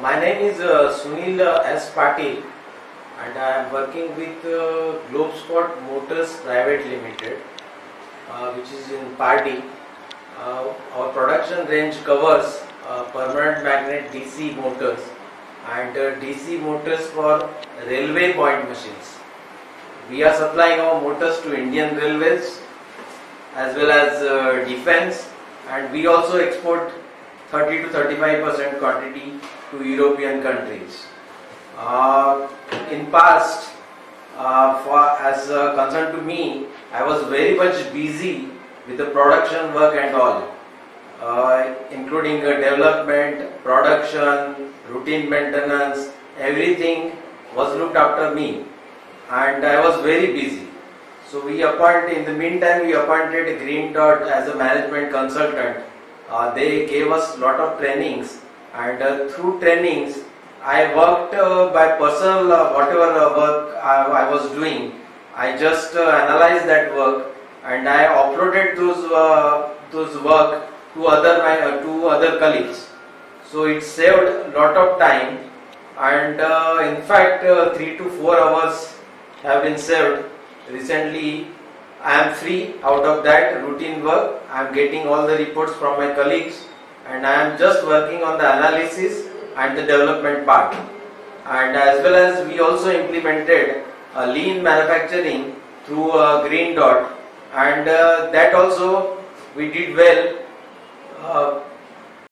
My name is Sunil S. Patil, and I am working with Motors Pvt Ltd, which is in Party. Our production range covers permanent magnet DC motors and DC motors for railway point machines. We are supplying our motors to Indian Railways as well as defense, and we also export 30 to 35% quantity to European countries. In past, as concerned to me, I was very much busy with the production work and all, including development, production, routine maintenance, everything was looked after me, and I was very busy. So in the meantime, we appointed Greendot as a management consultant. They gave us lot of trainings, and through trainings, I worked by personal whatever work I was doing. I just analyzed that work and I uploaded those work to other colleagues. So it saved lot of time, and in fact 3 to 4 hours have been saved. Recently I am free out of that routine work. I am getting all the reports from my colleagues, and I am just working on the analysis and the development part. And as well as we also implemented lean manufacturing through Greendot, and that also we did well.